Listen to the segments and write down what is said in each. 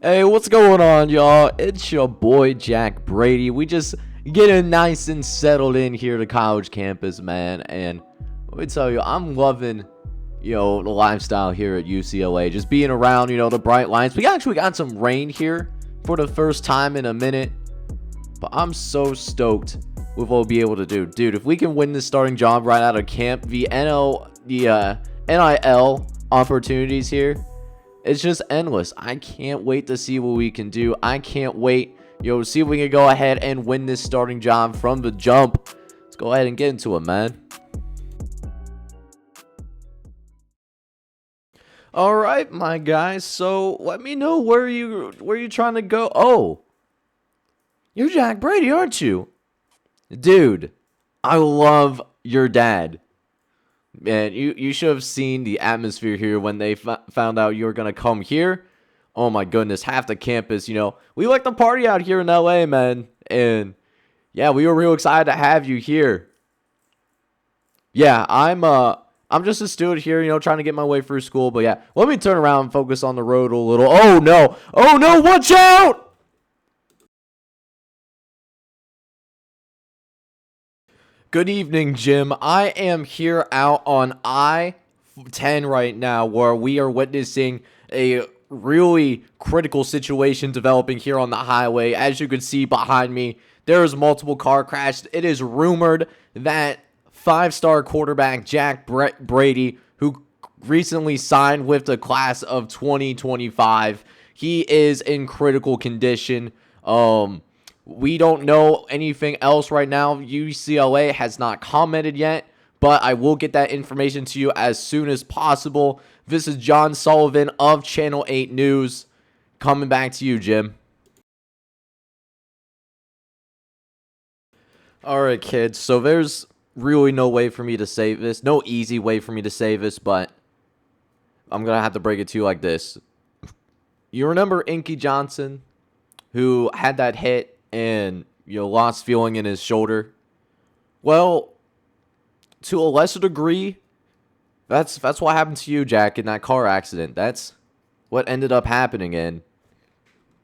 Hey, what's going on, y'all? It's your boy Jack Brady. We just getting nice and settled in here to college campus, man. And let me tell you, I'm loving, the lifestyle here at UCLA. Just being around, the bright lights. We actually got some rain here for the first time in a minute. But I'm so stoked with what we'll be able to do. Dude, if we can win this starting job right out of camp, the NIL opportunities here, it's just endless. I can't wait to see what we can do. I can't wait, see if we can go ahead and win this starting job from the jump. Let's go ahead and get into it, man. All right, my guys. So let me know where you trying to go. Oh, you're Jack Brady, aren't you? Dude, I love your dad. Man, you should have seen the atmosphere here when they found out you were going to come here. Oh my goodness, half the campus, we like to party out here in LA, man. And yeah, we were real excited to have you here. Yeah, I'm just a student here, trying to get my way through school. But yeah, let me turn around and focus on the road a little. Oh no, watch out! Good evening, Jim. I am here out on I-10 right now, where we are witnessing a really critical situation developing here on the highway. As you can see behind me, there is multiple car crashes. It is rumored that five-star quarterback Jack Brady, who recently signed with the class of 2025, he is in critical condition. We don't know anything else right now. UCLA has not commented yet, but I will get that information to you as soon as possible. This is John Sullivan of Channel 8 News. Coming back to you, Jim. Alright, kids. So there's really no way for me to save this. No easy way for me to save this, but I'm going to have to break it to you like this. You remember Inky Johnson, who had that hit and lost feeling in his shoulder? Well, to a lesser degree, that's what happened to you, Jack, in that car accident. That's what ended up happening. And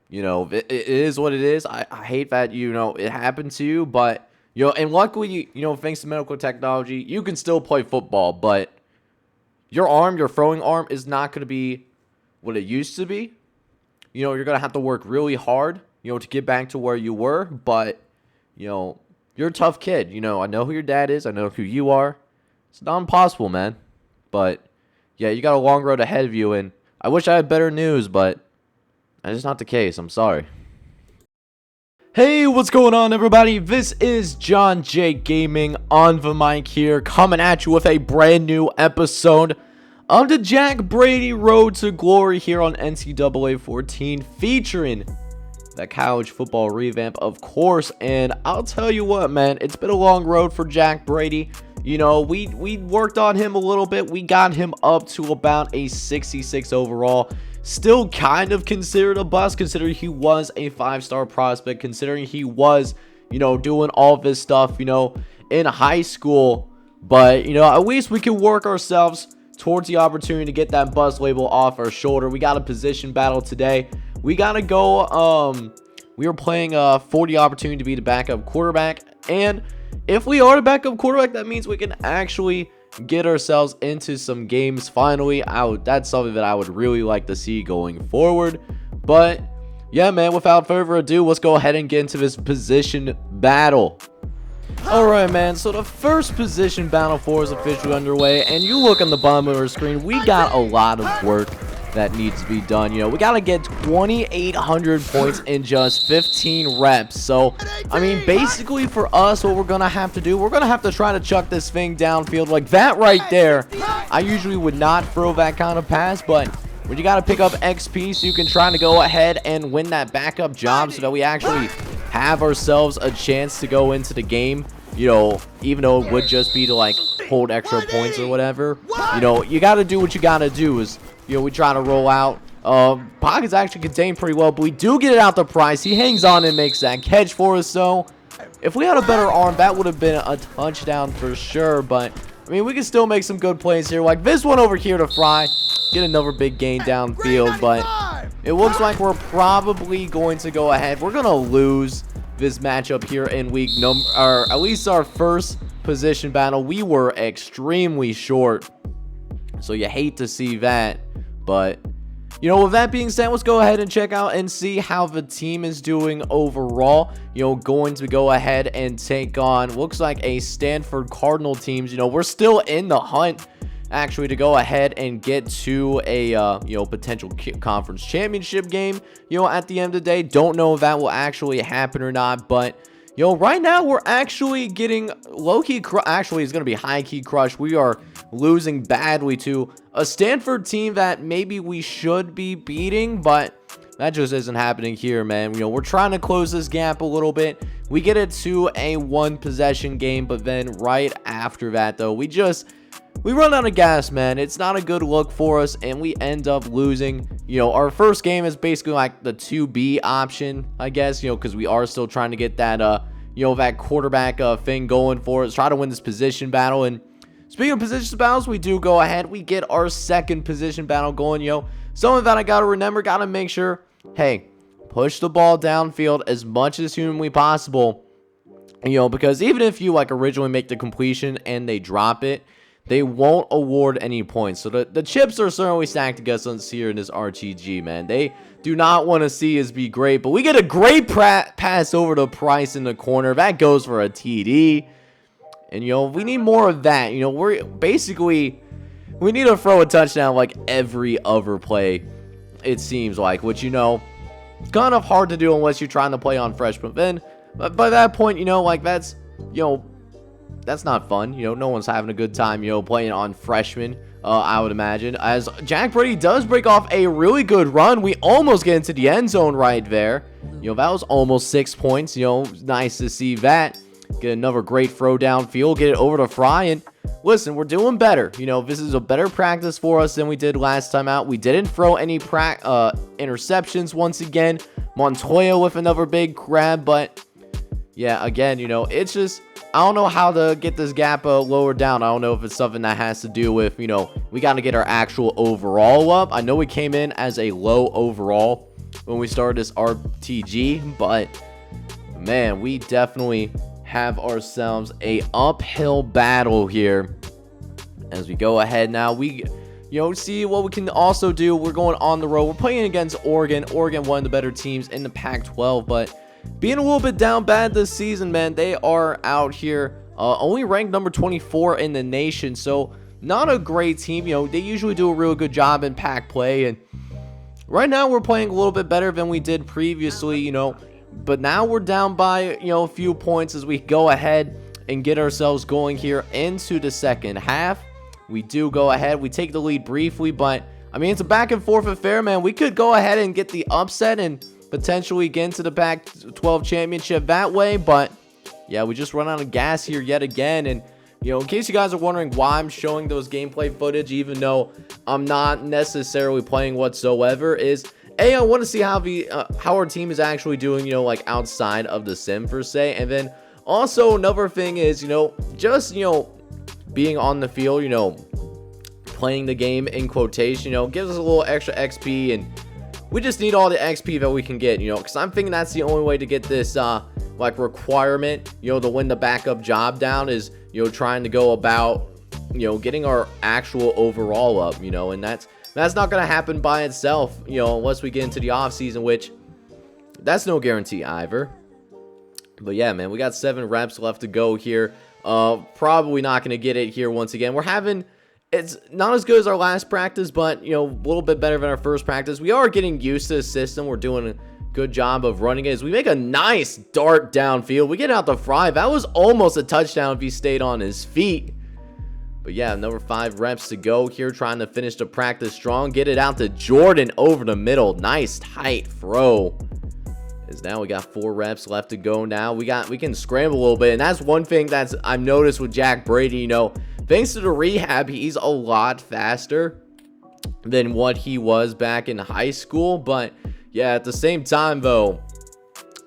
it is what it is. I hate that it happened to you, but and luckily, thanks to medical technology, you can still play football. But your throwing arm is not going to be what it used to be. You're going to have to work really hard to get back to where you were. But, you're a tough kid. I know who your dad is. I know who you are. It's not impossible, man. But, yeah, you got a long road ahead of you. And I wish I had better news, but that's just not the case. I'm sorry. Hey, what's going on, everybody? This is John J. Gaming on the mic here, coming at you with a brand new episode of the Jack Brady Road to Glory here on NCAA 14, featuring that college football revamp, of course. And I'll tell you what, man, it's been a long road for Jack Brady. We worked on him a little bit. We got him up to about a 66 overall. Still kind of considered a bust, considering he was a five-star prospect, considering he was, doing all this stuff, in high school. But, at least we can work ourselves towards the opportunity to get that bust label off our shoulder. We got a position battle today. We got to go, we were playing for the opportunity to be the backup quarterback. And if we are the backup quarterback, that means we can actually get ourselves into some games finally. That's something that I would really like to see going forward. But yeah, man, without further ado, let's go ahead and get into this position battle. Alright, man, so the first position battle for is officially underway, and you look on the bottom of our screen, we got a lot of work that needs to be done. We got to get 2,800 points in just 15 reps. So, I mean, basically for us, what we're going to have to do, we're going to have to try to chuck this thing downfield like that right there. I usually would not throw that kind of pass, but when you got to pick up XP so you can try to go ahead and win that backup job so that we actually have ourselves a chance to go into the game, even though it would just be to, like, hold extra points or whatever. You got to do what you got to do is, we try to roll out. Pocket's actually contained pretty well, but we do get it out the price. He hangs on and makes that catch for us, so if we had a better arm, that would have been a touchdown for sure, but I mean, we can still make some good plays here. Like this one over here to Fry. Get another big gain downfield, but it looks like we're probably going to go ahead. We're going to lose this matchup here in week number, or at least our first position battle. We were extremely short, so you hate to see that. But you know, with that being said, let's go ahead and check out and see how the team is doing overall. You know, going to go ahead and take on, looks like a Stanford Cardinal teams. You know, we're still in the hunt actually to go ahead and get to a you know, potential conference championship game, you know, at the end of the day. Don't know if that will actually happen or not, but you know, right now we're actually getting low-key, actually it's going to be high-key crush. We are losing badly to a Stanford team that maybe we should be beating, but that just isn't happening here, man. You know, we're trying to close this gap a little bit. We get it to a one-possession game, but then right after that, though, we run out of gas, man. It's not a good look for us, and we end up losing. You know, our first game is basically like the 2B option, I guess, you know, because we are still trying to get that, you know, that quarterback thing going for us. Try to win this position battle. And speaking of position battles, we do go ahead. We get our second position battle going, you know. Something that I got to remember, got to make sure, hey, push the ball downfield as much as humanly possible. You know, because even if you, like, originally make the completion and they drop it, they won't award any points. So the chips are certainly stacked against us here in this RTG, man. They do not want to see us be great. But we get a great pass over to Price in the corner. That goes for a TD. And, you know, we need more of that. You know, we need to throw a touchdown like every other play, it seems like. Which, you know, kind of hard to do unless you're trying to play on freshman. Then, but by that point, you know, like that's, you know, that's not fun. You know, no one's having a good time, you know, playing on freshmen, I would imagine. As Jack Brady does break off a really good run. We almost get into the end zone right there. You know, that was almost 6 points. You know, nice to see that. Get another great throw downfield. Get it over to Fry. And listen, we're doing better. You know, this is a better practice for us than we did last time out. We didn't throw any interceptions once again. Montoya with another big grab. But, yeah, again, you know, it's just, I don't know how to get this gap lower down. I don't know if it's something that has to do with, you know, we got to get our actual overall up. I know we came in as a low overall when we started this RTG, but man, we definitely have ourselves a uphill battle here as we go ahead. Now we, you know, see what we can also do. We're going on the road. We're playing against Oregon. Oregon, one of the better teams in the Pac-12, but being a little bit down bad this season, man. They are out here only ranked number 24 in the nation, so not a great team. You know, they usually do a really good job in pack play, and right now we're playing a little bit better than we did previously, you know, but now we're down by, you know, a few points as we go ahead and get ourselves going here into the second half. We do go ahead. We take the lead briefly, but I mean, it's a back and forth affair, man. We could go ahead and get the upset and potentially get into the Pac-12 championship that way, but yeah, we just run out of gas here yet again. And you know, in case you guys are wondering why I'm showing those gameplay footage, even though I'm not necessarily playing whatsoever, is I want to see how our team is actually doing, you know, like outside of the sim per se. And then also another thing is, you know, just, you know, being on the field, you know, playing the game in quotation, you know, gives us a little extra XP, and we just need all the XP that we can get, you know, because I'm thinking that's the only way to get this, like, requirement, you know, to win the backup job down is, you know, trying to go about, you know, getting our actual overall up, you know, and that's not going to happen by itself, you know, unless we get into the offseason, which that's no guarantee either. But yeah, man, we got 7 reps left to go here. Probably not going to get it here once again. It's not as good as our last practice, but, you know, a little bit better than our first practice. We are getting used to the system. We're doing a good job of running it as we make a nice dart downfield. We get out the Fry. That was almost a touchdown if he stayed on his feet. But yeah, another 5 reps to go here, trying to finish the practice strong. Get it out to Jordan over the middle. Nice tight throw. As now we got 4 reps left to go now. We can scramble a little bit, and that's one thing that's I've noticed with Jack Brady, you know, thanks to the rehab, he's a lot faster than what he was back in high school. But yeah, at the same time though,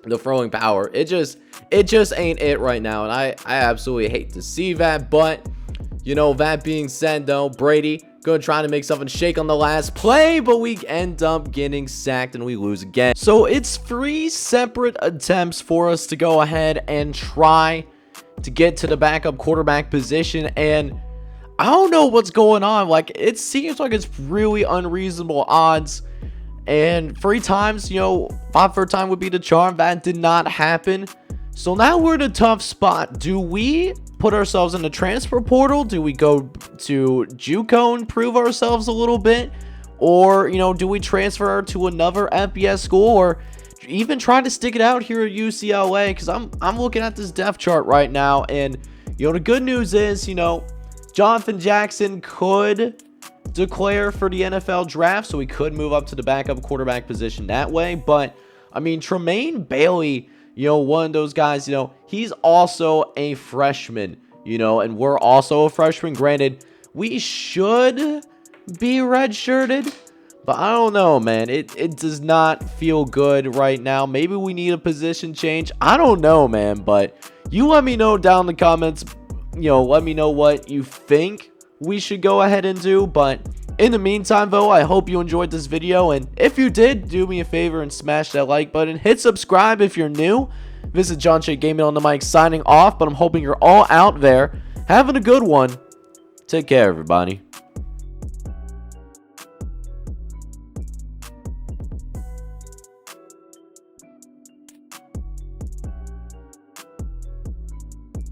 the throwing power, it just ain't it right now, and I absolutely hate to see that. But That being said, though, Brady gonna try to make something shake on the last play, but we end up getting sacked and we lose again. So it's 3 separate attempts for us to go ahead and try to get to the backup quarterback position, and I don't know what's going on. Like, it seems like it's really unreasonable odds, and 3 times, 5 for a time would be the charm. That did not happen. So now we're in a tough spot. Do we put ourselves in the transfer portal? Do we go to JUCO and prove ourselves a little bit? Or, do we transfer to another FBS school, or even try to stick it out here at UCLA? Because I'm looking at this depth chart right now, and, the good news is, Jonathan Jackson could declare for the NFL draft, so he could move up to the backup quarterback position that way. But, Tremaine Bailey, one of those guys, he's also a freshman, and we're also a freshman. Granted, we should be redshirted, but I don't know, man. It does not feel good right now. Maybe we need a position change. I don't know, man, but you let me know down in the comments. Let me know what you think we should go ahead and do. But in the meantime, though, I hope you enjoyed this video, and if you did, do me a favor and smash that like button. Hit subscribe if you're new. This is John J Gaming on the mic signing off, but I'm hoping you're all out there having a good one. Take care, everybody.